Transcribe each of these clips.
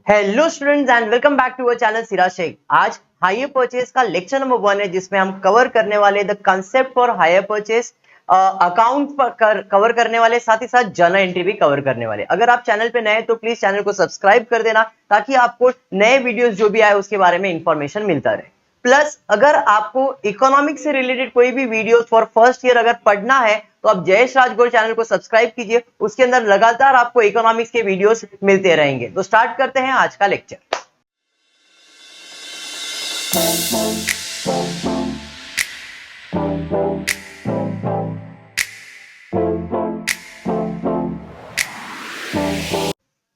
Hello students and welcome back to our channel Siraj Shaikh. आज hire purchase का lecture number 1 है जिसमें हम कवर करने वाले the concept for hire purchase, account cover करने वाले, साथ ही साथ जर्नल एंट्री भी कवर करने वाले। अगर आप चैनल पे नए हैं तो प्लीज चैनल को सब्सक्राइब कर देना ताकि आपको नए वीडियोस जो भी आए उसके बारे में इंफॉर्मेशन मिलता रहे। प्लस अगर आपको इकोनॉमिक्स से रिलेटेड कोई भी वीडियो फॉर फर्स्ट ईयर अगर पढ़ना है तो आप जयेश राजगुरु चैनल को सब्सक्राइब कीजिए, उसके अंदर लगातार आपको इकोनॉमिक्स के वीडियोस मिलते रहेंगे। तो स्टार्ट करते हैं आज का लेक्चर।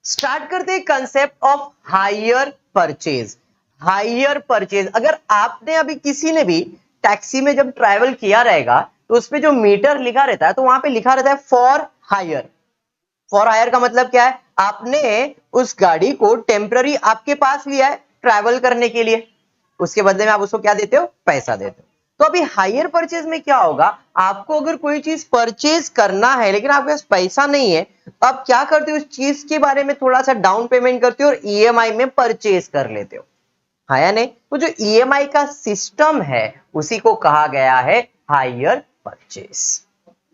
स्टार्ट करते हैं concept of hire purchase. Hire purchase, अगर आपने अभी किसी ने भी टैक्सी में जब ट्रैवल किया रहेगा तो उसपे जो मीटर लिखा रहता है तो वहां पे लिखा रहता है फॉर हायर। फॉर हायर का मतलब क्या है? आपने उस गाड़ी को टेम्पररी आपके पास लिया है ट्रैवल करने के लिए, उसके बदले में आप उसको क्या देते हो? पैसा देते हो। तो अभी हायर परचेज में क्या होगा, आपको अगर कोई चीज परचेज करना है लेकिन आपके पास पैसा नहीं है तो आप क्या करते हो? उस चीज के बारे में थोड़ा सा डाउन पेमेंट करते हो और ईएमआई में परचेज कर लेते हो, है या नहीं? तो जो ईएमआई का सिस्टम है उसी को कहा गया है हायर परचेज।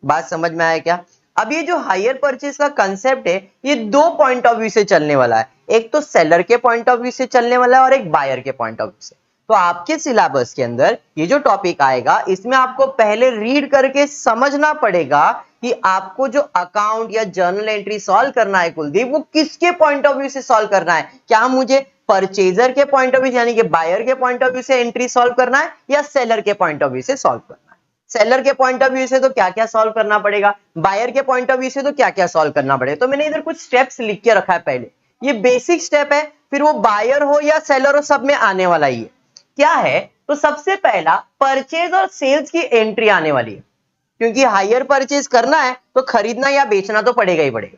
बात समझ में आया क्या? अब ये जो हायर परचेज का कंसेप्ट है ये दो पॉइंट ऑफ व्यू से चलने वाला है, एक तो सेलर के पॉइंट ऑफ व्यू से चलने वाला है और एक बायर के पॉइंट ऑफ व्यू से। तो आपके सिलेबस के अंदर ये जो टॉपिक आएगा इसमें आपको पहले रीड करके समझना पड़ेगा कि आपको जो अकाउंट या जर्नल एंट्री सॉल्व करना है कुलदीप, वो किसके पॉइंट ऑफ व्यू से सॉल्व करना है। क्या मुझे परचेजर के पॉइंट ऑफ व्यू यानी कि बायर के पॉइंट ऑफ व्यू से एंट्री सॉल्व करना है या सेलर के पॉइंट ऑफ व्यू से सॉल्व करना है? सेलर के पॉइंट ऑफ व्यू से तो क्या क्या सॉल्व करना पड़ेगा, बायर के पॉइंट ऑफ व्यू से तो क्या क्या सॉल्व करना पड़ेगा। तो मैंने इधर कुछ स्टेप्स लिख के रखा है, पहले ये बेसिक स्टेप है, फिर वो बायर हो या सेलर हो सब में आने वाला ही है। क्या है? तो सबसे पहला परचेज और सेल्स की एंट्री आने वाली है, क्योंकि हायर परचेज करना है तो खरीदना या बेचना तो पड़ेगा ही पड़ेगा,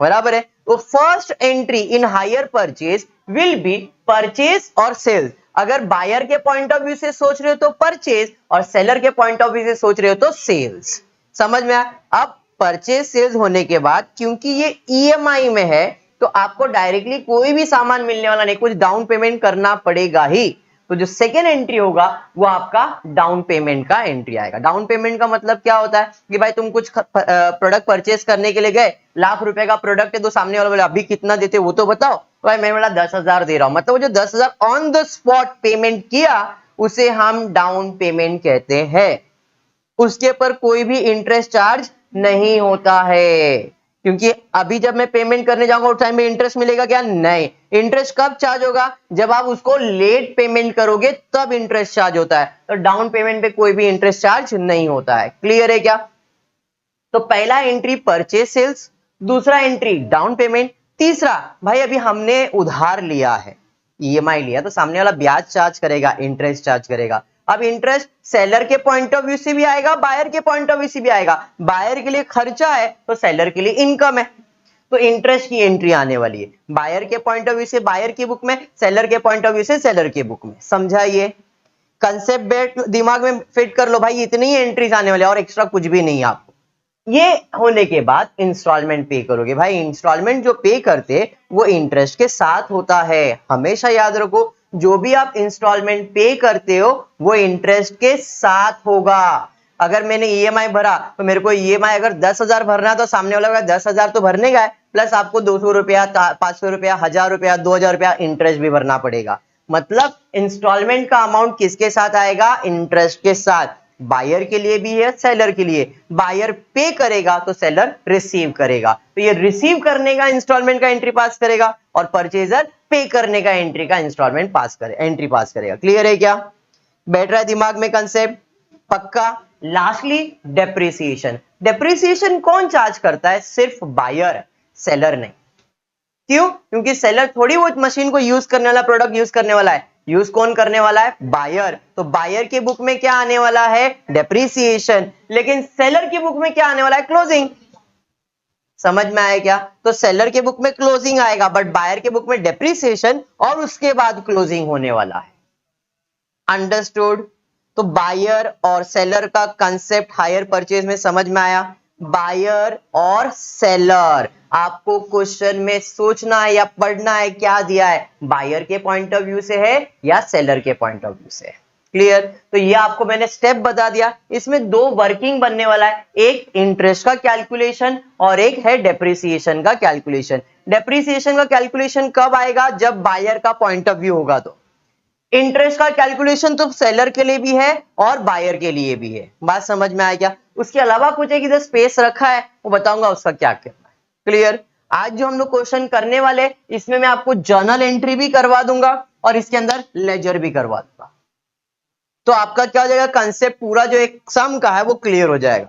बराबर है। तो first entry in hire purchase will be purchase और सेल्स। अगर बायर के पॉइंट ऑफ व्यू से सोच रहे हो तो परचेज और सेलर के पॉइंट ऑफ व्यू से सोच रहे हो तो सेल्स। समझ में आया? अब परचेज सेल्स होने के बाद क्योंकि ये ईएमआई में है तो आपको डायरेक्टली कोई भी सामान मिलने वाला नहीं, कुछ डाउन पेमेंट करना पड़ेगा ही। तो जो सेकेंड एंट्री होगा वो आपका डाउन पेमेंट का एंट्री आएगा। डाउन पेमेंट का मतलब क्या होता है कि भाई तुम कुछ प्रोडक्ट परचेज करने के लिए गए, ₹1,00,000 का प्रोडक्ट है तो सामने वाला बोले अभी कितना देते वो तो बताओ, तो भाई मैं बोला 10,000 दे रहा हूं, मतलब वो जो 10,000 ऑन द स्पॉट पेमेंट किया उसे हम डाउन पेमेंट कहते हैं। उसके पर कोई भी इंटरेस्ट चार्ज नहीं होता है, क्योंकि अभी जब मैं पेमेंट करने जाऊंगा उस टाइम में इंटरेस्ट मिलेगा क्या? नहीं। इंटरेस्ट कब चार्ज होगा? जब आप उसको लेट पेमेंट करोगे तब इंटरेस्ट चार्ज होता है। तो डाउन पेमेंट पे कोई भी इंटरेस्ट चार्ज नहीं होता है। क्लियर है क्या? तो पहला एंट्री परचेज सेल्स, दूसरा एंट्री डाउन पेमेंट, तीसरा भाई अभी हमने उधार लिया है, ईएमआई लिया, तो सामने वाला ब्याज चार्ज करेगा, इंटरेस्ट चार्ज करेगा। अब इंटरेस्ट सेलर के पॉइंट ऑफ व्यू से भी आएगा, बायर के पॉइंट ऑफ व्यू से भी आएगा। बायर के लिए खर्चा है तो सेलर के लिए इनकम है, तो इंटरेस्ट की एंट्री आने वाली है। बायर के पॉइंट ऑफ व्यू से बायर की बुक में, सेलर के पॉइंट ऑफ व्यू से सेलर की बुक में। समझाइए? कंसेप्ट दिमाग में फिट कर लो भाई, इतनी ही एंट्रीज आने वाली और एक्स्ट्रा कुछ भी नहीं। आपको ये होने के बाद इंस्टॉलमेंट पे करोगे। भाई इंस्टॉलमेंट जो पे करते वो इंटरेस्ट के साथ होता है, हमेशा याद रखो। जो भी आप इंस्टॉलमेंट पे करते हो वो इंटरेस्ट के साथ होगा। अगर मैंने ईएमआई भरा तो मेरे को ईएमआई अगर 10,000 भरना है तो सामने वाला का 10,000 तो भरने का है, प्लस आपको 200 रुपया, 500 रुपया, 1,000 रुपया, 2,000 रुपया इंटरेस्ट भी भरना पड़ेगा। मतलब इंस्टॉलमेंट का अमाउंट किसके साथ आएगा? इंटरेस्ट के साथ। बायर के लिए भी है, सेलर के लिए। बायर पे करेगा तो सेलर रिसीव करेगा, तो ये रिसीव करने का इंस्टॉलमेंट का एंट्री पास करेगा और परचेजर पे करने का एंट्री का इंस्टॉलमेंट पास करे, एंट्री पास करेगा। क्लियर है क्या? बैठ रहा है दिमाग में कंसेप्ट? पक्का? Lastly depreciation. डेप्रिसिएशन कौन चार्ज करता है? सिर्फ बायर, सेलर नहीं। क्यों? क्योंकि सेलर थोड़ी बहुत मशीन को यूज करने वाला, प्रोडक्ट यूज करने वाला है। यूज कौन करने वाला है? बायर। तो बायर की बुक में क्या आने वाला है? डेप्रिसिएशन। लेकिन सेलर की बुक में क्या आने वाला है? क्लोजिंग। समझ में आया क्या? तो सेलर के बुक में क्लोजिंग आएगा बट बायर के बुक में डेप्रिसिएशन और उसके बाद क्लोजिंग होने वाला है। अंडरस्टूड? तो बायर और सेलर का कंसेप्ट हायर परचेज में समझ में आया। बायर और सेलर। आपको क्वेश्चन में सोचना है या पढ़ना है क्या दिया है, बायर के पॉइंट ऑफ व्यू से है या सेलर के पॉइंट ऑफ व्यू से है। क्लियर? तो ये आपको मैंने स्टेप बता दिया। इसमें दो वर्किंग बनने वाला है, एक इंटरेस्ट का कैलकुलेशन और एक है डेप्रिसिएशन का कैलकुलेशन। डेप्रिसिएशन का कैलकुलेशन कब आएगा, जब बायर का पॉइंट ऑफ व्यू होगा। तो इंटरेस्ट का कैलकुलेशन तो सेलर के लिए भी है और बायर के लिए भी है। बात समझ में आया क्या? उसके अलावा कुछ एक इधर स्पेस रखा है, वो बताऊंगा उसका क्या करना है। क्लियर? आज जो हम लोग क्वेश्चन करने वाले, इसमें मैं आपको जर्नल एंट्री भी करवा दूंगा और इसके अंदर लेजर भी करवा दूंगा। तो आपका क्या हो जाएगा, कंसेप्ट पूरा जो एक सम का है वो क्लियर हो जाएगा।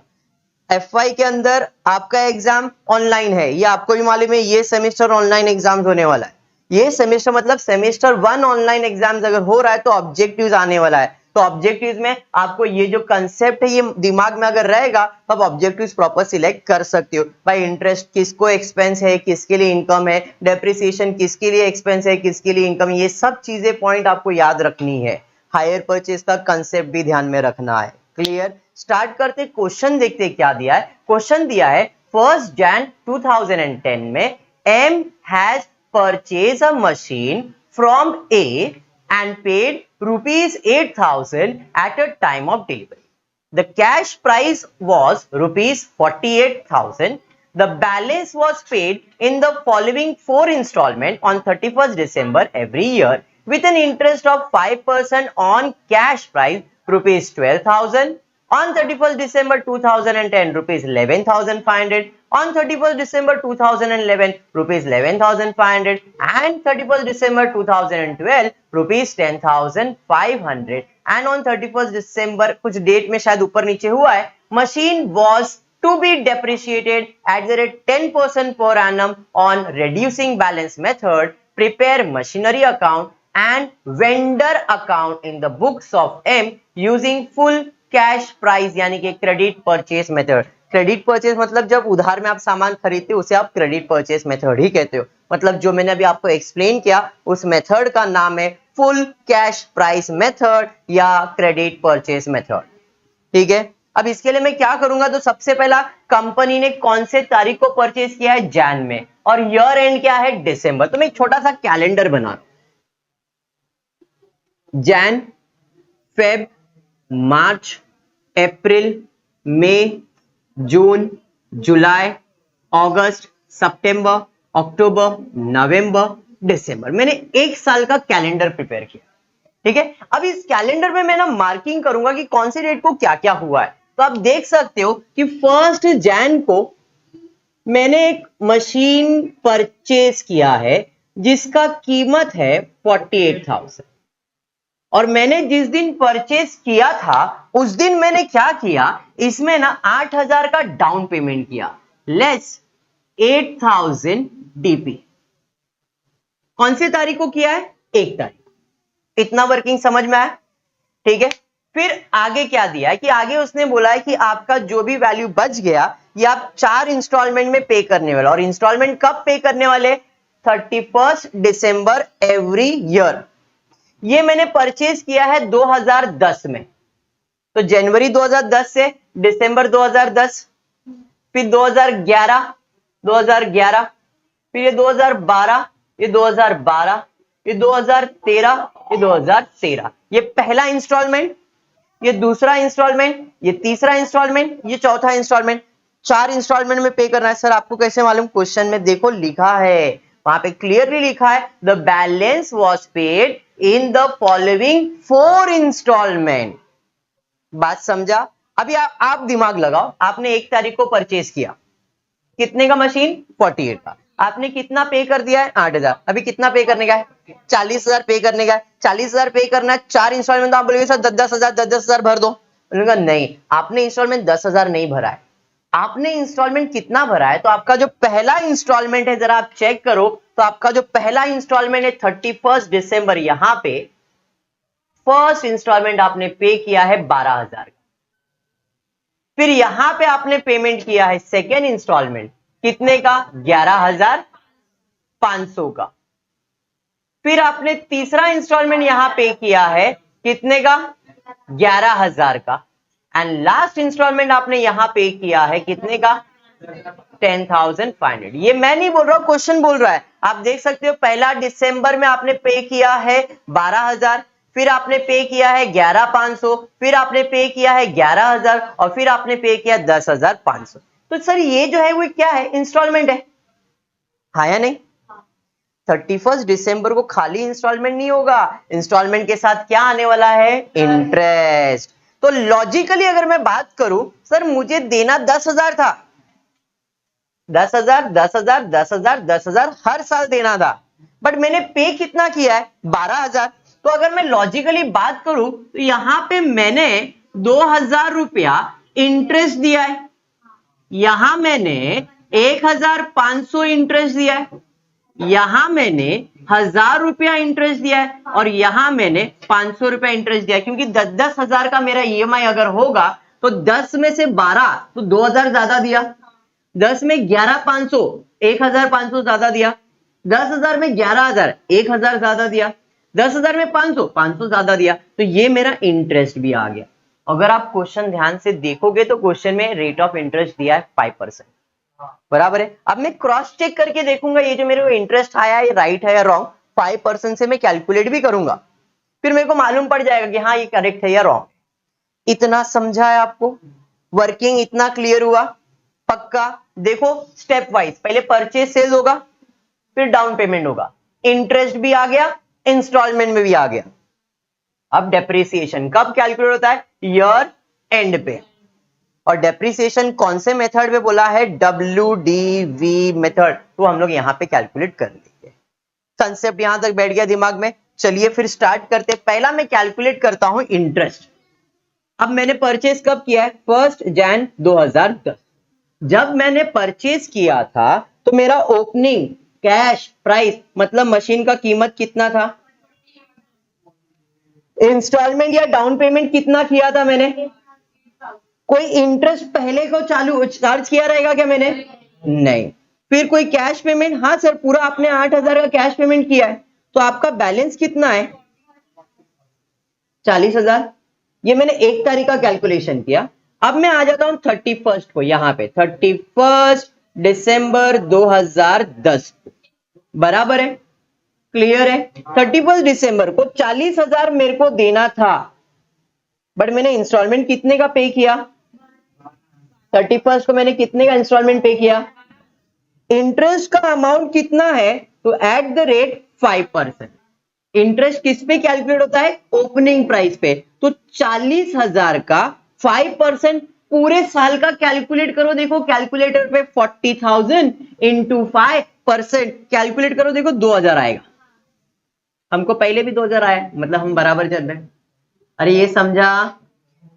एफवाई के अंदर आपका एग्जाम ऑनलाइन है, ये आपको भी मालूम है, ये सेमेस्टर ऑनलाइन एग्जाम होने वाला है। ये सेमेस्टर मतलब सेमेस्टर 1 ऑनलाइन एग्जाम्स अगर हो रहा है तो ऑब्जेक्टिव्स आने वाला है। तो ऑब्जेक्टिव्स में आपको ये जो कंसेप्ट है ये दिमाग में अगर रहेगा तो आप ऑब्जेक्टिव्स प्रॉपर सिलेक्ट कर सकते हो। भाई इंटरेस्ट किसको एक्सपेंस है, किसके लिए इनकम है, डेप्रिसिएशन किसके लिए एक्सपेंस है, किसके लिए इनकम, ये सब चीजें पॉइंट आपको याद रखनी है। हायर परचेज का कंसेप्ट भी ध्यान में रखना है। क्लियर? स्टार्ट करते, क्वेश्चन देखते क्या दिया है। क्वेश्चन दिया है 1 Jan 2010 में M has purchased a machine from A and paid rupees 8,000 at a time of delivery. The cash price was rupees 48,000. The balance was paid in the following 4 installments on 31st December every year with an interest of 5% on cash price rupees 12,000. On 31st December 2010 rupees 11,500. On 31st December 2011 rupees 11,500 and 31st December 2012 rupees 10,500 and on 31st December कुछ date में शायद ऊपर नीचे हुआ है, machine was to be depreciated at the rate 10% per annum on reducing balance method. Prepare machinery account and vendor account in the books of M using full cash price यानी कि credit purchase method. Credit purchase मतलब जब उधार में आप सामान खरीदते हो उसे आप क्रेडिट परचेस मेथड ही कहते हो। मतलब जो मैंने अभी आपको एक्सप्लेन किया उस मेथड का नाम है फुल कैश प्राइस मेथड या क्रेडिट परचेस मेथड। ठीक है, अब इसके लिए मैं क्या करूंगा, तो सबसे पहला कंपनी ने कौन से तारीख को परचेज किया है, जैन में, और ईयर एंड क्या है, दिसंबर। तो मैं एक छोटा सा कैलेंडर बना, जैन, फेब, मार्च, अप्रैल, मई, जून, जुलाई, अगस्त, सितंबर, अक्टूबर, नवंबर, दिसंबर। मैंने एक साल का कैलेंडर प्रिपेयर किया। ठीक है, अब इस कैलेंडर में मैं ना मार्किंग करूंगा कि कौन से डेट को क्या क्या हुआ है। तो आप देख सकते हो कि 1 जैन को मैंने एक मशीन परचेज किया है जिसका कीमत है 48,000 और मैंने जिस दिन परचेज किया था उस दिन मैंने क्या किया, इसमें ना 8,000 का डाउन पेमेंट किया, लेस 8,000 डीपी। कौन सी तारीख को किया है, 1 तारीख। इतना वर्किंग समझ में आया? ठीक है, फिर आगे क्या दिया है कि आगे उसने बोला है कि आपका जो भी वैल्यू बच गया ये आप 4 इंस्टॉलमेंट में पे करने वाले, और इंस्टॉलमेंट कब पे करने वाले, 31 दिसंबर एवरी ईयर। ये मैंने परचेज किया है 2010 में, तो जनवरी 2010 से दिसंबर 2010, फिर 2011, फिर ये 2012, ये 2012, ये 2013, ये 2013। ये पहला इंस्टॉलमेंट, ये दूसरा इंस्टॉलमेंट, ये तीसरा इंस्टॉलमेंट, ये चौथा इंस्टॉलमेंट। 4 इंस्टॉलमेंट में पे करना है। सर आपको कैसे मालूम, क्वेश्चन में देखो लिखा है, वहां पे क्लियरली लिखा है the balance was paid in the following 4 instalment. बात समझा? अभी आप दिमाग लगाओ, आपने 1 तारीख को परचेज किया, कितने का मशीन, 48 का। आपने कितना पे कर दिया है, 8,000। अभी कितना पे करने का है, 40,000 पे करने का है। 40,000 पे करना है, 4 इंस्टॉलमेंट। तो आप बोलेंगे सर 10,000 10,000 भर दो। बोलूंगा नहीं, आपने इंस्टॉलमेंट 10,000 नहीं भरा है। आपने इंस्टॉलमेंट कितना भरा है, तो आपका जो पहला इंस्टॉलमेंट है जरा आप चेक करो, तो आपका जो पहला इंस्टॉलमेंट है 31 दिसंबर, यहां पे फर्स्ट इंस्टॉलमेंट आपने पे किया है 12,000। फिर यहां पे आपने पेमेंट किया है सेकेंड इंस्टॉलमेंट, कितने का, 11,500 का। फिर आपने तीसरा इंस्टॉलमेंट यहां पे किया है कितने का, 11,000 का। एंड लास्ट इंस्टॉलमेंट आपने यहां पे किया है कितने का? 10,500। ये मैं नहीं बोल रहा हूं, क्वेश्चन बोल रहा है। आप देख सकते हो 1 दिसंबर में आपने पे किया है 12,000, फिर आपने पे किया है 11,500, फिर आपने पे किया है 11,000 और फिर आपने पे किया 10,500। तो सर ये जो है वो क्या है? इंस्टॉलमेंट है, हाँ या नहीं? 31 दिसंबर को खाली इंस्टॉलमेंट नहीं होगा, इंस्टॉलमेंट के साथ क्या आने वाला है? इंटरेस्ट। तो लॉजिकली अगर मैं बात करूं, सर मुझे देना 10,000 था, 10,000 10,000 10,000 10,000 हर साल देना था, बट मैंने पे कितना किया है? 12,000। तो अगर मैं लॉजिकली बात करूं तो यहां पे मैंने 2,000 रुपया इंटरेस्ट दिया है, यहां मैंने 1,500 इंटरेस्ट दिया है, यहां मैंने 1,000 रुपया इंटरेस्ट दिया है और यहां मैंने 500 रुपया इंटरेस्ट दिया है। क्योंकि 10,000 का मेरा ईएमआई अगर होगा तो 10 में से 12 तो 2,000 ज्यादा दिया, 10 में 11,500 1,500 ज्यादा दिया, 10,000 में 11,000 1,000 ज्यादा दिया, 10,000 में 500 500 ज्यादा दिया, तो ये मेरा इंटरेस्ट भी आ गया। अगर आप क्वेश्चन ध्यान से देखोगे तो क्वेश्चन में रेट ऑफ इंटरेस्ट दिया है 5%, बराबर है। अब मैं क्रॉस चेक करके देखूंगा ये जो मेरे को इंटरेस्ट आया है ये राइट है या रॉन्ग, 5% से मैं कैलकुलेट भी करूंगा, फिर मेरे को मालूम पड़ जाएगा कि हाँ ये करेक्ट है या रॉन्ग। इतना समझा है आपको? वर्किंग इतना क्लियर हुआ? पक्का? देखो स्टेप वाइज, पहले परचेज सेल्स होगा, फिर डाउन पेमेंट होगा, इंटरेस्ट भी आ गया, इंस्टॉलमेंट में भी आ गया। अब डेप्रिसिएशन कब कैलकुलेट होता है? ईयर एंड पे। और डेप्रिसिएशन कौन से मेथड में बोला है? WDV method. तो हम लोग यहां पे कैलकुलेट कर लेंगे। कंसेप्ट यहां तक बैठ गया दिमाग में? चलिए फिर स्टार्ट करते। पहला मैं कैलकुलेट करता हूं इंटरेस्ट। अब मैंने परचेज कब किया है? 1 जनवरी 2010। जब मैंने परचेज किया था तो मेरा ओपनिंग कैश प्राइस मतलब मशीन का कीमत कितना था? इंस्टॉलमेंट या डाउन पेमेंट कितना किया था मैंने? कोई इंटरेस्ट पहले को चार्ज किया रहेगा क्या मैंने? नहीं। फिर कोई कैश पेमेंट? हाँ सर पूरा आपने 8,000 का कैश पेमेंट किया है, तो आपका बैलेंस कितना है? 40,000। ये मैंने 1 तारीख का कैलकुलेशन किया। अब मैं आ जाता हूं 31 को, यहां पे 31 दिसंबर 2010, बराबर है? क्लियर है? 31 दिसंबर को 40,000 मेरे को देना था, बट मैंने इंस्टॉलमेंट कितने का पे किया? 31 को मैंने कितने का इंस्टॉलमेंट पे किया? इंटरेस्ट का अमाउंट कितना है? तो एट द रेट 5%। इंटरेस्ट किस पे कैलकुलेट होता है? ओपनिंग प्राइस पे। तो 40,000 का 5% पूरे साल का कैलकुलेट करो। देखो कैलकुलेटर पे 40,000 इंटू 5% कैलकुलेट करो, देखो 2,000 आएगा। हमको पहले भी 2,000 आया, मतलब हम बराबर चल रहे हैं। अरे ये समझा?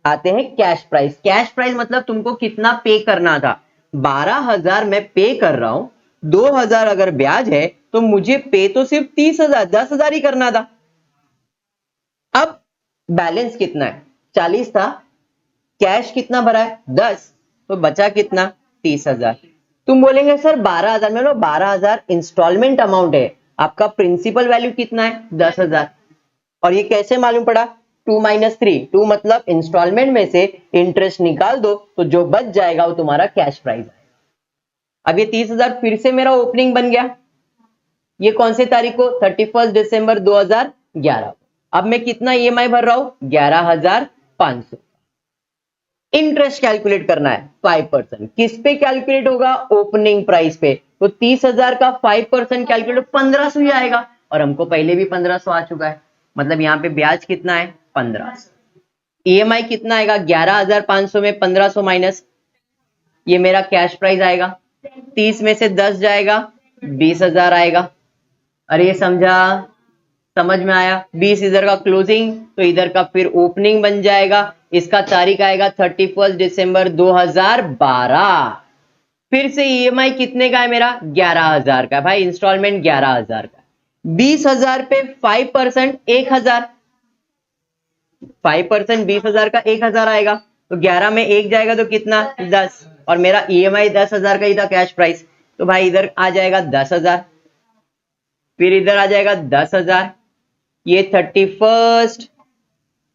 आते हैं कैश प्राइस। कैश प्राइस मतलब तुमको कितना पे करना था? 12,000 मैं पे कर रहा हूं, 2,000 अगर ब्याज है तो मुझे पे तो सिर्फ 30,000 10,000 ही करना था। अब बैलेंस कितना है? 40 था, कैश कितना भरा है? 10, तो बचा कितना? 30,000। तुम बोलेंगे सर 12,000 में, 12,000 इंस्टॉलमेंट अमाउंट है, आपका प्रिंसिपल वैल्यू कितना है? 10,000। और ये कैसे मालूम पड़ा? 2 - 3, 2 मतलब इंस्टॉलमेंट में से इंटरेस्ट निकाल दो तो जो बच जाएगा वो तुम्हारा कैश प्राइस है। अब ये 30,000 फिर से मेरा ओपनिंग बन गया। ये कौन से तारीख को? 31 दिसंबर 2011। अब मैं कितना ईएमआई भर रहा हूं? 11,500। इंटरेस्ट कैलकुलेट करना है 5%। किस पे कैलकुलेट होगा? ओपनिंग प्राइस पे। तो 30,000 का 5% कैलकुलेट 1,500 ही आएगा, और हमको पहले भी 1,500 आ चुका है। मतलब यहां पे ब्याज कितना है? 1,500। ईएमआई कितना आएगा? 11,500 में 1,500 माइनस, ये मेरा कैश प्राइस आएगा। 30 में से 10 जाएगा, 20,000 आएगा। अरे ये समझा? समझ में आया? 20 इधर का क्लोजिंग तो इधर का फिर ओपनिंग बन जाएगा। इसका तारीख आएगा 31 दिसंबर 2012। फिर से ईएमआई कितने का है मेरा? 11,000 का। भाई इंस्टॉलमेंट 11,000 का, 20,000 पे 5% 1,000, 5% 20,000 का 1,000 आएगा। तो 11 में 1 जाएगा तो कितना? 10, और मेरा ईएमआई 10,000 का ही था कैश प्राइस, तो भाई इधर आ जाएगा 10,000, फिर इधर आ जाएगा 10,000। ये 31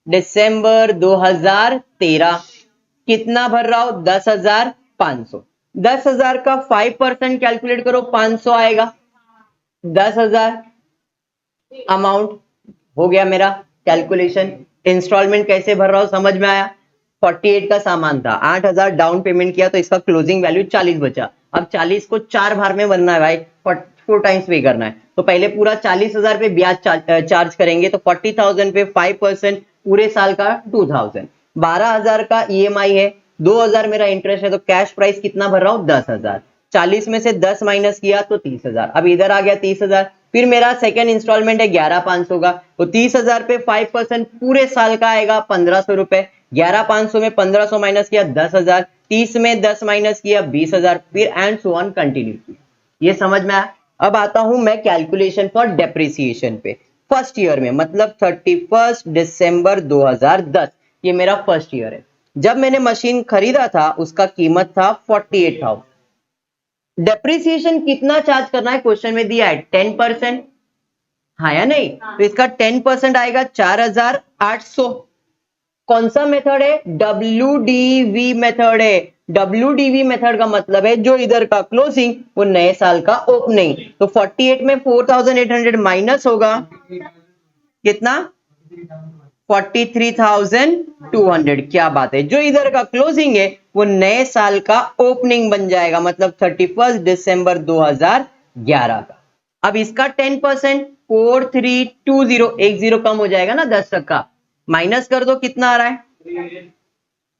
दिसंबर 2013। कितना भर रहा हूं 10,500। 10,000 का 5% कैलकुलेट करो 500 आएगा। 10,000 अमाउंट हो गया मेरा कैलकुलेशन। इंस्टॉलमेंट कैसे भर रहा हूं समझ में आया। 48 का सामान था, 8,000 डाउन पेमेंट किया तो इसका क्लोजिंग वैल्यू 40 बचा। अब 40 को 4 बार में बनना है भाई, 4 टाइम्स पे करना है। तो पहले पूरा 40,000 पे ब्याज चार्ज करेंगे तो 40,000 पे 5% पूरे साल का 2,000। 12,000 का ईएमआई है, 2,000 मेरा इंटरेस्ट है, तो कैश प्राइस कितना भर रहा हूं 10,000। 40 में से 10 माइनस किया तो 30,000। अब इधर आ गया 30,000। फिर मेरा सेकेंड इंस्टॉलमेंट है 11,500 का, तो 30,000 पे 5% पूरे साल का आएगा 1,500 रुपए। 11,500 में 1,500 माइनस किया 10,000, 30 में 10 माइनस किया 20,000, फिर एंड सो ऑन कंटिन्यू किया। ये समझ में आया। अब आता हूं मैं कैलकुलेशन फॉर डेप्रिसिएशन पे। फर्स्ट ईयर में मतलब 31 दिसंबर 2010, ये मेरा फर्स्ट ईयर है। जब मैंने मशीन खरीदा था उसका कीमत था 48,000। डेप्रिसिएशन कितना चार्ज करना है क्वेश्चन में दिया है 10%, हाँ या नहीं। तो इसका 10% आएगा 4,800। कौन सा मेथड है WDV मेथड है। WDV मेथड का मतलब है जो इधर का क्लोजिंग वो नए साल का ओपनिंग। तो 48 में 4,800 माइनस होगा कितना 43,200। क्या बात है, जो इधर का क्लोजिंग है वो नए साल का ओपनिंग बन जाएगा, मतलब 31 दिसंबर 2011 का। अब इसका 10% 4320, एक जीरो कम हो जाएगा ना 10 तक का, माइनस कर दो कितना आ रहा है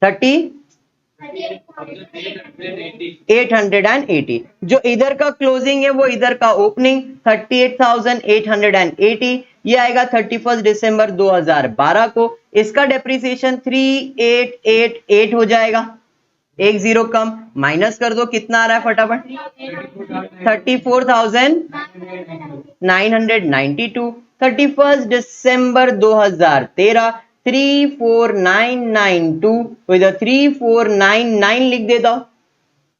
3880। जो इधर का क्लोजिंग है वो इधर का ओपनिंग 38,880, ये आएगा 31 दिसंबर 2012 को। इसका डेप्रिसिएशन 3888 हो जाएगा, एक जीरो कम, माइनस कर दो कितना आ रहा है फटाफट 34,992। 31 दिसंबर 2013 34992, तो इधर 3499 लिख देता हूं।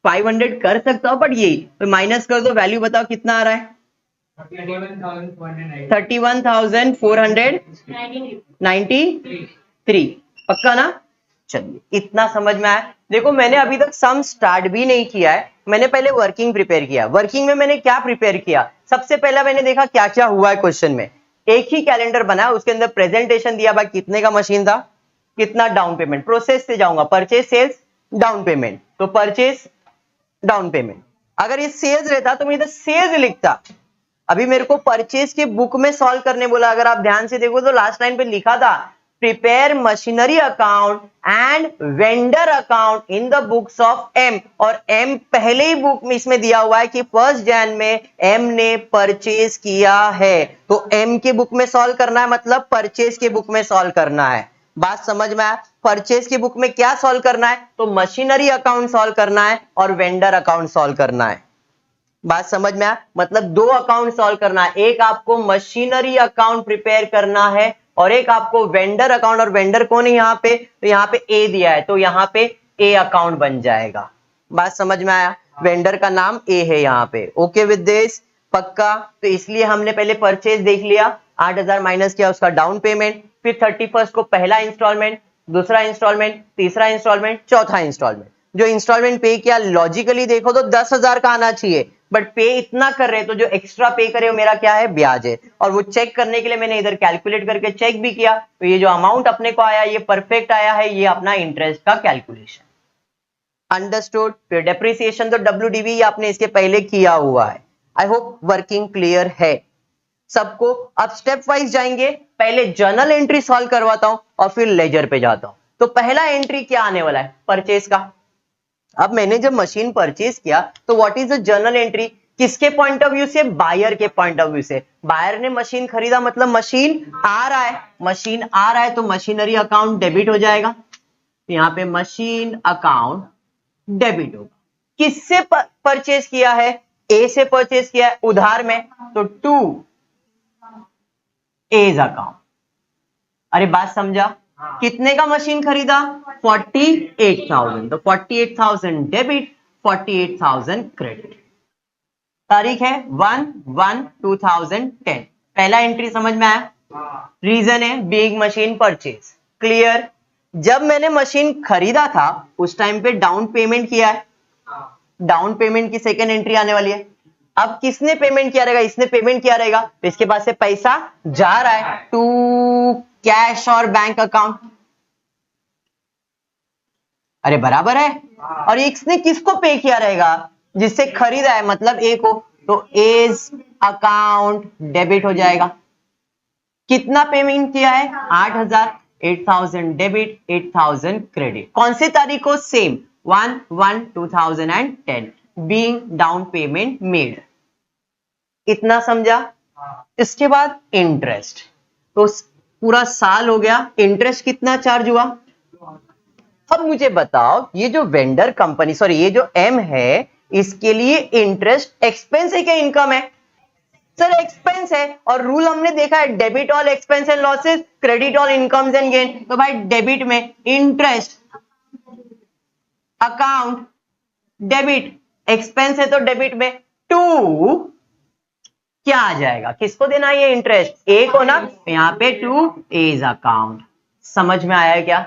500 कर सकता हूं बट ये तो माइनस कर दो, वैल्यू बताओ कितना आ रहा है 31,493। पक्का ना। चलिए इतना समझ में आया। देखो मैंने अभी तक सम स्टार्ट भी नहीं किया है, मैंने पहले वर्किंग प्रिपेयर किया। वर्किंग में मैंने क्या प्रिपेयर किया, सबसे पहला मैंने देखा क्या क्या हुआ है क्वेश्चन में। एक ही कैलेंडर बनाया, उसके अंदर प्रेजेंटेशन दिया भाई कितने का मशीन था, कितना डाउन पेमेंट, प्रोसेस से जाऊंगा परचेज सेल्स डाउन पेमेंट, तो परचेज डाउन पेमेंट। अगर ये सेल्स रहता तो मैं इधर सेल्स लिखता। अभी मेरे को परचेज के बुक में सॉल्व करने बोला, अगर आप ध्यान से देखो तो लास्ट लाइन पे लिखा था prepare machinery account and vendor account in the books of M, और एम पहले ही बुक में इसमें दिया हुआ है कि 1 जन में एम ने परचेज किया है, तो एम के बुक में सॉल्व करना है, मतलब परचेज के बुक में सॉल्व करना है। बात समझ में आया। परचेज की बुक में क्या सॉल्व करना है, तो मशीनरी अकाउंट सॉल्व करना है और वेंडर अकाउंट सॉल्व करना है। बात समझ में आया, मतलब दो अकाउंट सॉल्व करना है, एक आपको मशीनरी अकाउंट प्रिपेयर करना है और एक आपको वेंडर अकाउंट। और वेंडर कौन है यहाँ पे, तो यहाँ पे ए दिया है, तो यहाँ पे ए अकाउंट बन जाएगा। बात समझ में आया, वेंडर का नाम ए है यहाँ पे। ओके विद दिस, पक्का। तो इसलिए हमने पहले परचेज देख लिया, 8,000 माइनस किया उसका डाउन पेमेंट, फिर 31 को पहला इंस्टॉलमेंट, दूसरा इंस्टॉलमेंट, तीसरा इंस्टॉलमेंट, चौथा इंस्टॉलमेंट। जो इंस्टॉलमेंट पे किया लॉजिकली देखो तो 10,000 का आना चाहिए, बट पे इतना कर रहे हैं तो जो एक्स्ट्रा पे करे वो मेरा क्या है, ब्याज है। और वो चेक करने के लिए मैंने इधर कैलकुलेट करके चेक भी किया, तो ये जो अमाउंट अपने को आया ये परफेक्ट आया है, ये अपना इंटरेस्ट का कैलकुलेशन। अंडरस्टूड। फिर डेप्रिसिएशन तो WDV आपने इसके पहले किया हुआ है। आई होप वर्किंग क्लियर है सबको। अब स्टेप वाइज जाएंगे, पहले जर्नल एंट्री सॉल्व करवाता हूं और फिर लेजर पे जाता हूं। तो पहला एंट्री क्या आने वाला है, परचेज का। अब मैंने जब मशीन परचेज किया तो what is the journal entry, किसके पॉइंट ऑफ व्यू से, बायर के पॉइंट ऑफ व्यू से। बायर ने मशीन खरीदा मतलब मशीन आ रहा है, मशीन आ रहा है तो मशीनरी अकाउंट डेबिट हो जाएगा। यहां पे मशीन अकाउंट डेबिट होगा। किससे परचेज किया है, ए से परचेज किया है उधार में, तो टू एज अकाउंट। अरे बात समझा, कितने का मशीन खरीदा 48,000, तो 48,000 डेबिट 48,000 क्रेडिट। तारीख है 1/1/2010। पहला एंट्री समझ में आया। रीजन है बीइंग मशीन परचेज, क्लियर। जब मैंने मशीन खरीदा था उस टाइम पे डाउन पेमेंट किया है, डाउन पेमेंट की सेकेंड एंट्री आने वाली है। अब किसने पेमेंट किया रहेगा? इसने पेमेंट किया रहेगा, तो इसके पास से पैसा जा रहा है टू कैश और बैंक अकाउंट। अरे बराबर है। और इसने किसको पे किया रहेगा? जिससे खरीदा है, मतलब ए को, तो एज अकाउंट डेबिट हो जाएगा। कितना पेमेंट किया है? 8,000। 8,000 डेबिट, 8,000 क्रेडिट। कौन से तारीख को? Same 1/1/2010 being down payment made. इतना समझा? इसके बाद इंटरेस्ट, तो पूरा साल हो गया, इंटरेस्ट कितना चार्ज हुआ? अब मुझे बताओ, ये जो वेंडर कंपनी, सॉरी ये जो एम है, इसके लिए इंटरेस्ट एक्सपेंस है क्या इनकम है? सर एक्सपेंस है, और रूल हमने देखा है debit all expense and losses, credit all incomes and gain. तो भाई डेबिट में इंटरेस्ट अकाउंट डेबिट, एक्सपेंस है तो डेबिट में टू क्या आ जाएगा? किसको देना है ये इंटरेस्ट? ए को ना, यहां पे टू एज अकाउंट। समझ में आया क्या?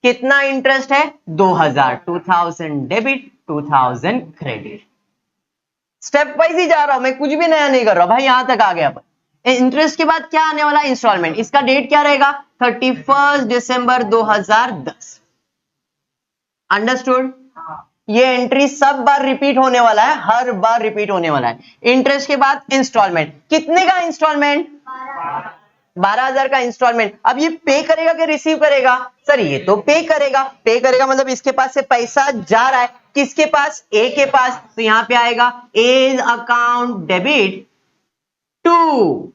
कितना इंटरेस्ट है? 2,000। 2,000 डेबिट, 2,000 क्रेडिट। स्टेप वाइज ही जा रहा हूं मैं, कुछ भी नया नहीं कर रहा भाई, यहां तक आ गया अपन। इंटरेस्ट के बाद क्या आने वाला? इंस्टॉलमेंट। इसका डेट क्या रहेगा? 31 दिसंबर 2010। अंडरस्टूड? ये एंट्री सब बार रिपीट होने वाला है, हर बार रिपीट होने वाला है। इंटरेस्ट के बाद इंस्टॉलमेंट। कितने का इंस्टॉलमेंट? 12,000 का इंस्टॉलमेंट। अब ये पे करेगा कि रिसीव करेगा? सर ये तो पे करेगा। पे करेगा मतलब इसके पास से पैसा जा रहा है, किसके पास? ए के पास। तो यहां पे आएगा A's account debit to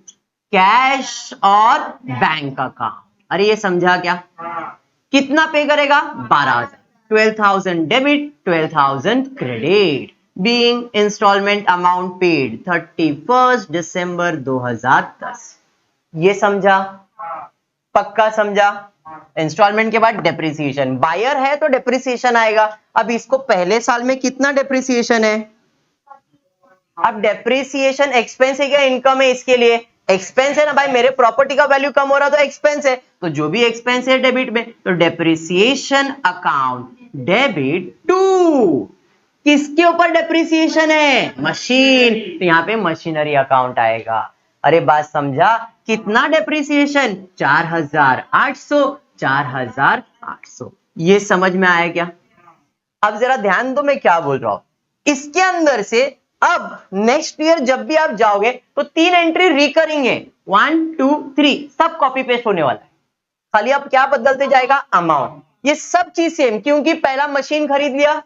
cash और बैंक अकाउंट। अरे ये समझा क्या? कितना पे करेगा? 12,000। 12,000 debit, 12,000 credit being instalment amount paid 31 December 2010। ये समझा? पक्का समझा? इंस्टॉलमेंट के बाद डेप्रिसिएशन। बायर है तो डेप्रिसिएशन आएगा। अब इसको पहले साल में कितना डेप्रिसिएशन है? अब डेप्रिसिएशन एक्सपेंस है क्या इनकम है? इसके लिए एक्सपेंस है ना भाई, मेरे प्रॉपर्टी का वैल्यू कम हो रहा तो एक्सपेंस है, तो जो भी एक्सपेंस है डेबिट में, तो डेप्रिसिएशन अकाउंट डेबिट टू किसके ऊपर डेप्रिसिएशन है? मशीन। तो यहां पे मशीनरी अकाउंट आएगा। अरे बात समझा? कितना डेप्रिसिएशन? 4,800। 4,800। ये समझ में आया क्या? अब जरा ध्यान दो मैं क्या बोल रहा हूं। इसके अंदर से अब नेक्स्ट ईयर जब भी आप जाओगे तो 3 एंट्री रिकरिंग है, 1 2 3 सब कॉपी पेस्ट होने वाला है। खाली अब क्या बदलते जाएगा? अमाउंट। ये सब चीज सेम, क्योंकि पहला मशीन खरीद लिया,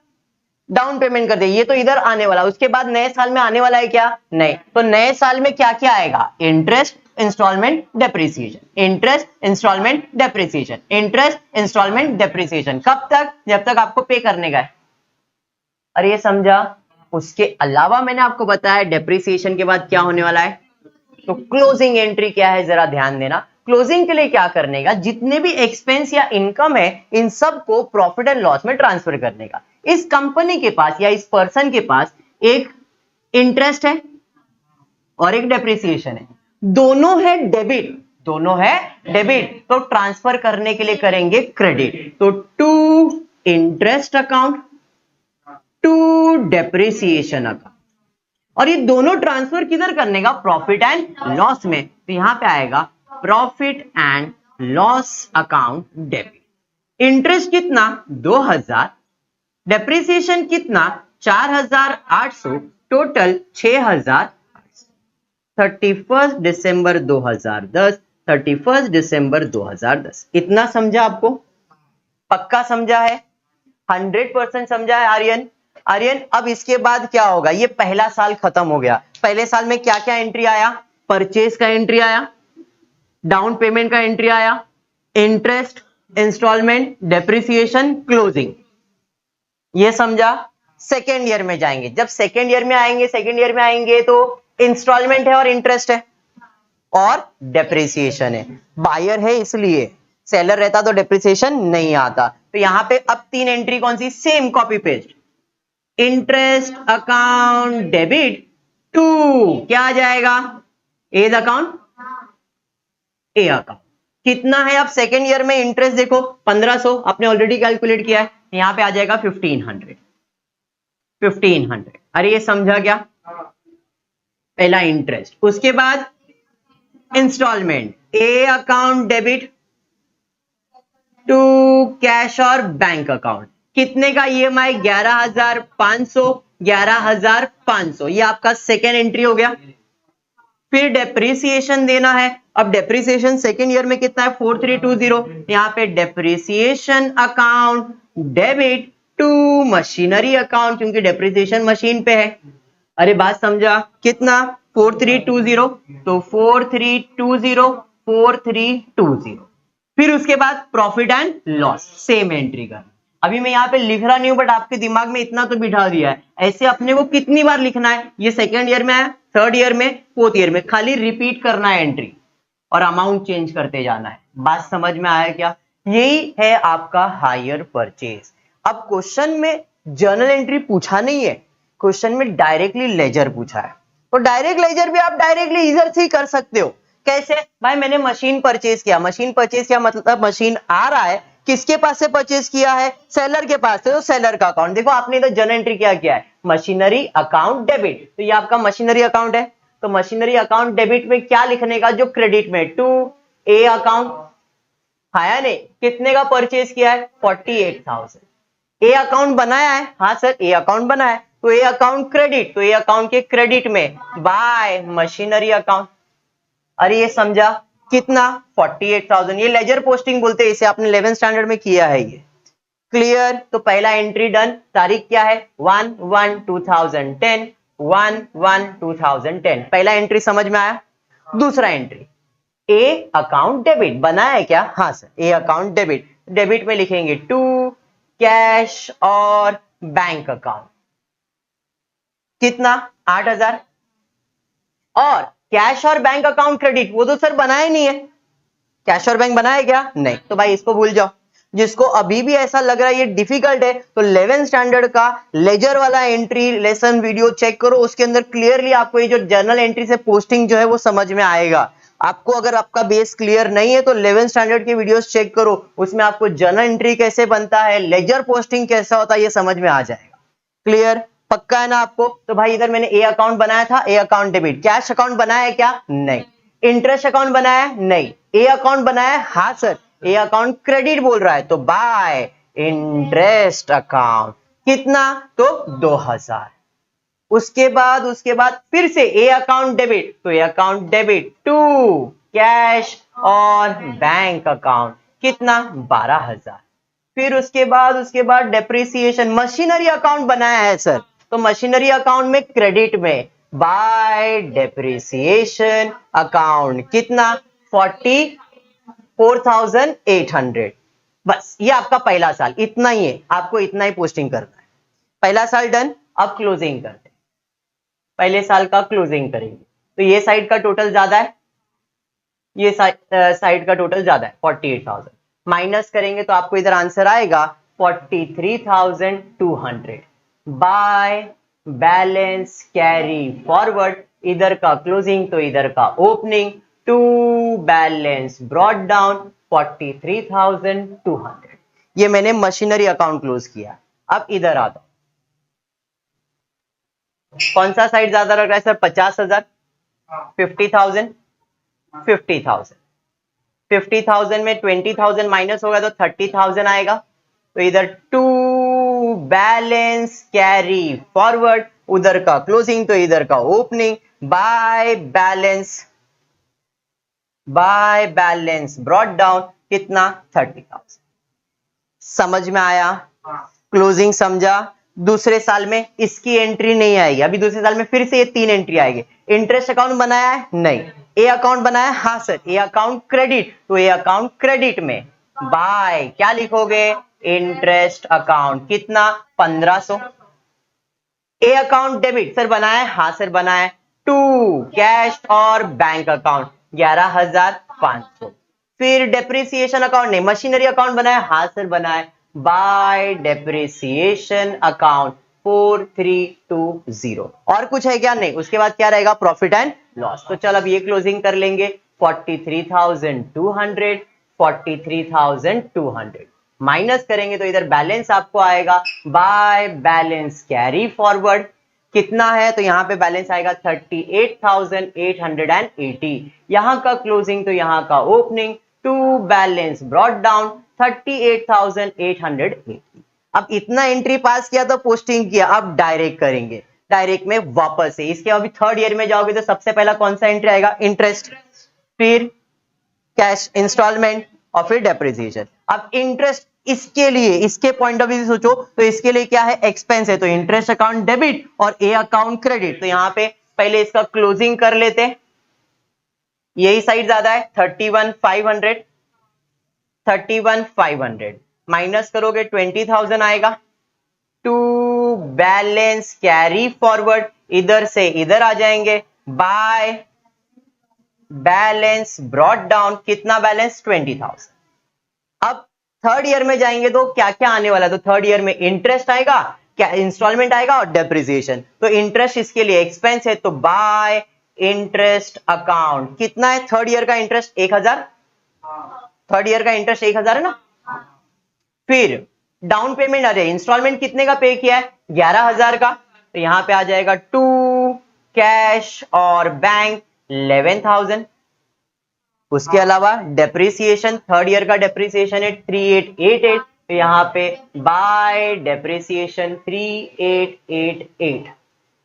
डाउन पेमेंट कर दे, ये तो इधर आने वाला। उसके बाद नए साल में आने वाला है क्या? नहीं। तो नए साल में क्या क्या आएगा? Interest, instalment, depreciation. Interest, instalment, depreciation. Interest, instalment, depreciation. कब तक? जब तक आपको पे करने का है। अरे ये समझा? उसके अलावा मैंने आपको बताया डेप्रिसिएशन के बाद क्या होने वाला है। तो क्लोजिंग एंट्री क्या है, जरा ध्यान देना। क्लोजिंग के लिए क्या करने का? जितने भी एक्सपेंस या इनकम है इन सब को प्रॉफिट एंड लॉस में ट्रांसफर करने का। इस कंपनी के पास या इस पर्सन के पास एक इंटरेस्ट है और एक डेप्रिसिएशन है, दोनों है डेबिट, दोनों है डेबिट, तो ट्रांसफर करने के लिए करेंगे क्रेडिट। तो to interest account to depreciation account. और ये दोनों ट्रांसफर किधर करने का? प्रॉफिट एंड लॉस में। तो यहां पे आएगा profit and loss account debit. Interest कितना? 2,000। डेप्रिसिएशन कितना? 4,800। टोटल 6,000। 31 दिसंबर 2010। 31 दिसंबर 2010। इतना समझा आपको? पक्का समझा है? 100% समझा है आर्यन? आर्यन अब इसके बाद क्या होगा? ये पहला साल खत्म हो गया। पहले साल में क्या क्या एंट्री आया? परचेज का एंट्री आया, डाउन पेमेंट का एंट्री आया, इंटरेस्ट, इंस्टॉलमेंट, डेप्रिसिएशन, क्लोजिंग। ये समझा? सेकेंड ईयर में जाएंगे, जब सेकेंड ईयर में आएंगे, सेकेंड ईयर में आएंगे तो इंस्टॉलमेंट है और इंटरेस्ट है और डेप्रिसिएशन है। बायर है इसलिए, सेलर रहता तो डेप्रिसिएशन नहीं आता। तो यहां पे अब 3 एंट्री कौन सी? Same copy paste. Interest account debit to क्या आ जाएगा? H account, A account. कितना है? आप सेकेंड ईयर में इंटरेस्ट देखो 1500 आपने ऑलरेडी कैलकुलेट किया है, यहां पे आ जाएगा 1500। अरे ये समझा क्या? पहला इंटरेस्ट, उसके बाद instalment, A account debit to cash और बैंक अकाउंट। कितने का ईएमआई? 11,500, 11,500, ये आपका सेकेंड एंट्री हो गया। फिर डेप्रिसिएशन देना है। अब डेप्रिसिएशन सेकेंड ईयर में कितना है? 4320। यहाँ पे depreciation account debit to machinery account, क्योंकि डेप्रिसिएशन मशीन पे है। अरे बात समझा? कितना? 4320, तो 4320, 4320। फिर उसके बाद profit and loss, same entry करना। अभी मैं यहाँ पे लिख रहा नहीं हूं, बट आपके दिमाग में इतना तो बिठा दिया है। ऐसे अपने को कितनी बार लिखना है? ये सेकेंड ईयर में है, थर्ड ईयर में, फोर्थ ईयर में, खाली रिपीट करना है एंट्री और अमाउंट चेंज करते जाना है। बात समझ में आया क्या? यही है आपका हायर परचेज। अब क्वेश्चन में जर्नल एंट्री पूछा नहीं है, क्वेश्चन में डायरेक्टली लेजर पूछा है। तो डायरेक्ट लेजर भी आप डायरेक्टली इधर से ही कर सकते हो। कैसे? भाई मैंने मशीन परचेज किया, मशीन परचेज किया मतलब मशीन आ रहा है, किसके पास से परचेज किया है? सेलर के पास से, तो सेलर का अकाउंट देखो, आपने इधर जर्नल एंट्री क्या किया है? मशीनरी अकाउंट डेबिट, तो ये आपका मशीनरी अकाउंट है। तो मशीनरी अकाउंट डेबिट में क्या लिखने का? जो क्रेडिट में, टू ए अकाउंट, आया नहीं? कितने का परचेज किया है? 48,000। ए अकाउंट बनाया है? हाँ सर ए अकाउंट बनाया है, तो ए अकाउंट क्रेडिट, तो ए अकाउंट के क्रेडिट में बाय मशीनरी अकाउंट। अरे ये समझा? कितना? 48,000। ये लेजर पोस्टिंग बोलते हैं इसे, आपने 11th स्टैंडर्ड में किया है ये। क्लियर? तो पहला एंट्री डन। तारीख क्या है? 1/1/2010, 1/1/2010। पहला एंट्री समझ में आया? दूसरा एंट्री, ए अकाउंट डेबिट बनाया है क्या? हाँ सर ए अकाउंट डेबिट, डेबिट में लिखेंगे टू कैश और बैंक अकाउंट। कितना? 8,000। और कैश और बैंक अकाउंट क्रेडिट, वो तो सर बनाया नहीं है। कैश और बैंक बनाया क्या? नहीं। तो भाई इसको भूल जाओ। जिसको अभी भी ऐसा लग रहा है ये डिफिकल्ट है, तो 11th स्टैंडर्ड का लेजर वाला एंट्री लेसन वीडियो चेक करो, उसके अंदर क्लियरली आपको ये जो जर्नल एंट्री से पोस्टिंग जो है वो समझ में आएगा। आपको अगर आपका बेस क्लियर नहीं है तो 11th स्टैंडर्ड के वीडियोस चेक करो, उसमें आपको जर्नल एंट्री कैसे बनता है, लेजर पोस्टिंग कैसा होता है, ये समझ में आ जाएगा। क्लियर? पक्का है ना आपको? तो भाई इधर मैंने ए अकाउंट बनाया था, ए अकाउंट डेबिट। कैश अकाउंट बनाया है क्या? नहीं। इंटरेस्ट अकाउंट बनाया है? नहीं। ए अकाउंट बनाया है? हाँ सर ए अकाउंट क्रेडिट बोल रहा है, तो बाय इंटरेस्ट अकाउंट। कितना? तो 2,000। उसके बाद फिर से ए अकाउंट डेबिट, तो A account debit to cash और बैंक अकाउंट। कितना? 12,000। फिर उसके बाद डेप्रिसिएशन, मशीनरी अकाउंट बनाया है सर, तो मशीनरी अकाउंट में क्रेडिट में बाय डेप्रिसिएशन अकाउंट। कितना? 44,800। बस ये आपका पहला साल, इतना ही है, आपको इतना ही पोस्टिंग करना है। पहला साल डन। अब क्लोजिंग करते हैं, पहले साल का क्लोजिंग करेंगे। तो ये साइड का टोटल ज्यादा है, ये साइड का टोटल ज्यादा है 48,000, माइनस करेंगे तो आपको इधर आंसर आएगा 43,200 बाय बैलेंस कैरी फॉरवर्ड। इधर का क्लोजिंग तो इधर का opening, to balance brought down 43,200। ये मैंने मशीनरी अकाउंट क्लोज किया। अब इधर आता, कौन सा साइड ज्यादा लग रहा है सर? 50,000, 50,000, 50,000। 50,000 में 20,000 माइनस होगा तो 30,000 आएगा। तो इधर टू बैलेंस कैरी फॉरवर्ड, उधर का क्लोजिंग तो इधर का opening, by balance brought down. कितना? 30,000। समझ में आया? क्लोजिंग समझा? दूसरे साल में इसकी एंट्री नहीं आएगी, अभी दूसरे साल में फिर से ये 3 एंट्री आएगी। इंटरेस्ट अकाउंट बनाया है? नहीं। ए अकाउंट बनाया? हाँ सर ए अकाउंट क्रेडिट, तो ए अकाउंट क्रेडिट में बाय क्या लिखोगे? Interest account. कितना? 1,500। ए अकाउंट डेबिट सर बनाया है? हाँ सर बनाया है, टू कैश और बैंक अकाउंट 11,500। फिर डेप्रिसिएशन अकाउंट नहीं, मशीनरी अकाउंट बनाया? हाँ सर बनाया, बाय डेप्रिसिएशन अकाउंट 4320। और कुछ है क्या? नहीं। उसके बाद क्या रहेगा? Profit and loss. तो चल अब ये क्लोजिंग कर लेंगे 43,200 43,200 माइनस करेंगे तो इधर बैलेंस आपको आएगा बाय बैलेंस कैरी फॉरवर्ड कितना है, तो यहां पे बैलेंस आएगा 38,880। यहां का क्लोजिंग तो यहां का opening, to balance brought down 38,880। अब इतना एंट्री पास किया तो पोस्टिंग किया, अब डायरेक्ट करेंगे, डायरेक्ट में वापस से इसके अभी थर्ड ईयर में जाओगे तो सबसे पहला कौन सा एंट्री आएगा, इंटरेस्ट, फिर कैश इंस्टॉलमेंट और फिर डेप्रिसिएशन। अब इंटरेस्ट इसके लिए, इसके पॉइंट ऑफ व्यू से सोचो तो इसके लिए क्या है, एक्सपेंस है, तो इंटरेस्ट अकाउंट डेबिट और ए अकाउंट क्रेडिट। तो यहां पे पहले इसका क्लोजिंग कर लेते हैं, यही साइड ज्यादा है 31,500 माइनस करोगे 20,000 आएगा, टू बैलेंस कैरी फॉरवर्ड इधर से इधर आ जाएंगे, बाय बैलेंस ब्रॉट डाउन कितना बैलेंस 20,000। अब थर्ड ईयर में जाएंगे तो क्या क्या आने वाला है, तो थर्ड ईयर में इंटरेस्ट आएगा, क्या इंस्टॉलमेंट आएगा और डेप्रिसिएशन। तो इंटरेस्ट इसके लिए एक्सपेंस है तो बाय इंटरेस्ट अकाउंट कितना है, थर्ड ईयर का इंटरेस्ट 1,000, थर्ड ईयर का इंटरेस्ट 1,000 है ना। फिर डाउन पेमेंट आ जाए, इंस्टॉलमेंट कितने का पे किया है 11,000 का, तो यहां पे आ जाएगा टू कैश और बैंक 11,000। उसके अलावा डेप्रिसिएशन, थर्ड ईयर का डेप्रिसिएशन है 3888, तो यहां पे बाय डेप्रिसिएशन 3888।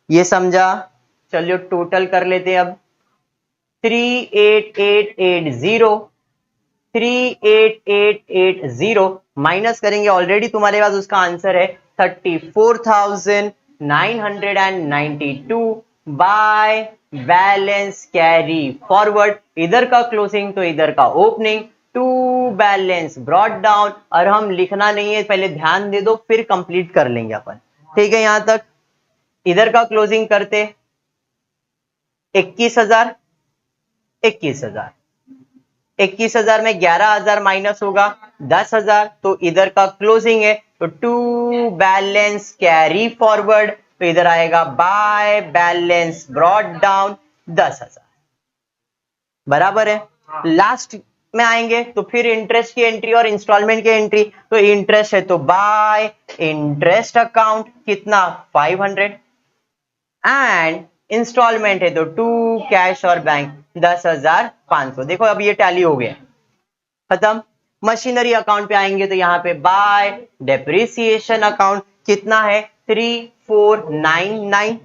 ये समझा, चलिए टोटल कर लेते हैं अब, 38,880 38,880 माइनस करेंगे, ऑलरेडी तुम्हारे पास उसका आंसर है 34,992 बाय बैलेंस कैरी फॉरवर्ड, इधर का क्लोजिंग तो इधर का opening, to balance brought down. और हम लिखना नहीं है, पहले ध्यान दे दो फिर कंप्लीट कर लेंगे अपन, ठीक है। यहां तक इधर का क्लोजिंग करते 21,000 21,000 21,000 में 11,000 माइनस होगा 10,000, तो इधर का क्लोजिंग है तो टू बैलेंस कैरी फॉरवर्ड, तो इधर आएगा बाय बैलेंस ब्रॉट डाउन 10,000 बराबर है। लास्ट में आएंगे तो फिर इंटरेस्ट की एंट्री और इंस्टॉलमेंट की एंट्री, तो इंटरेस्ट है तो बाय इंटरेस्ट अकाउंट कितना 500 एंड इंस्टॉलमेंट है तो टू कैश और बैंक 10,500। देखो अब ये टैली हो गया, खत्म। मशीनरी अकाउंट पे आएंगे तो यहां पे बाय डेप्रिसिएशन अकाउंट कितना है 3499,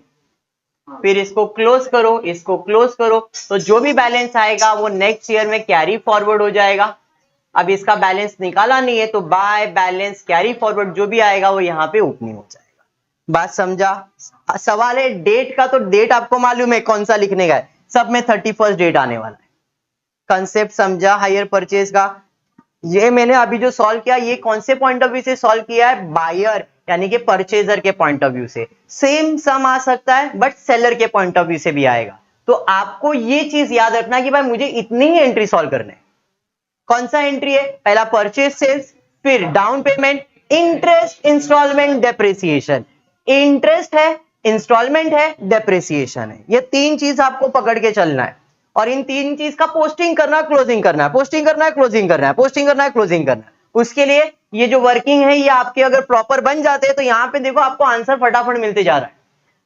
फिर इसको क्लोज करो, इसको क्लोज करो, तो जो भी बैलेंस आएगा वो नेक्स्ट ईयर में कैरी फॉरवर्ड हो जाएगा। अब इसका बैलेंस निकाला नहीं है तो बाय बैलेंस कैरी फॉरवर्ड जो भी आएगा वो यहां पे ओपनिंग हो जाएगा। बात समझा। सवाल है डेट का, तो डेट आपको मालूम है कौन सा लिखने का है, सब में 31 डेट आने वाला है। कंसेप्ट समझा हायर परचेज का। ये मैंने अभी जो सॉल्व किया ये कौन से पॉइंट ऑफ व्यू से सॉल्व किया है, बायर यानी कि परचेजर के पॉइंट ऑफ व्यू से। सेम सम आ सकता है बट सेलर के पॉइंट ऑफ व्यू से भी आएगा। तो आपको ये चीज याद रखना कि भाई मुझे इतनी ही एंट्री सॉल्व करने। कौन सा एंट्री है, पहला परचेज सेल्स, फिर down payment, interest, instalment, depreciation. Interest है, इंस्टॉलमेंट है, डेप्रिसिएशन है, ये तीन चीज आपको पकड़ के चलना है। और इन तीन चीज का पोस्टिंग करना, क्लोजिंग करना है, पोस्टिंग करना है, क्लोजिंग करना है, पोस्टिंग करना है, क्लोजिंग करना है। उसके लिए ये जो वर्किंग है ये आपके अगर प्रॉपर बन जाते हैं तो यहां पे देखो आपको आंसर फटाफट मिलते जा रहा है।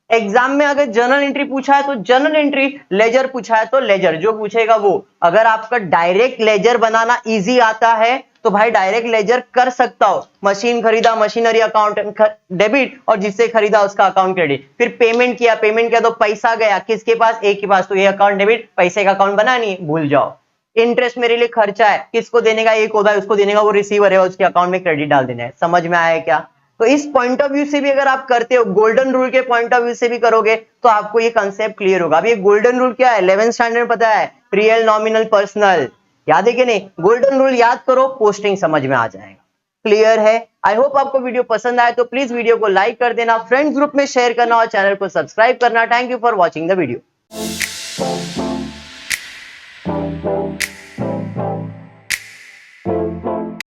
एग्जाम में अगर जर्नल एंट्री पूछा है तो जर्नल एंट्री, लेजर पूछा है तो लेजर, जो पूछेगा वो। अगर आपका डायरेक्ट लेजर बनाना इजी आता है तो भाई डायरेक्ट लेजर कर सकता हो। मशीन खरीदा, मशीनरी अकाउंट डेबिट, और जिससे खरीदा उसका अकाउंट क्रेडिट। फिर पेमेंट किया तो पैसा गया किसके पास, एक के पास, तो ये अकाउंट डेबिट, पैसे का अकाउंट बना नहीं, भूल जाओ। इंटरेस्ट मेरे लिए खर्चा है, किसको देने का, एक होता है उसको देने का, वो रिसीवर है, उसके अकाउंट में क्रेडिट डाल देना है। समझ में आया क्या। तो इस पॉइंट ऑफ व्यू से भी अगर आप करते हो, गोल्डन रूल के पॉइंट ऑफ व्यू से भी करोगे तो आपको ये कंसेप्ट क्लियर होगा। अब ये गोल्डन रूल क्या है, 11th स्टैंडर्ड पता है, रियल, नॉमिनल, पर्सनल, याद है कि नहीं। गोल्डन रूल याद करो, पोस्टिंग समझ में आ जाएगा। क्लियर है। आई होप आपको वीडियो पसंद आए तो प्लीज वीडियो को लाइक कर देना, फ्रेंड्स ग्रुप में शेयर करना और चैनल को सब्सक्राइब करना। Thank you for watching the video.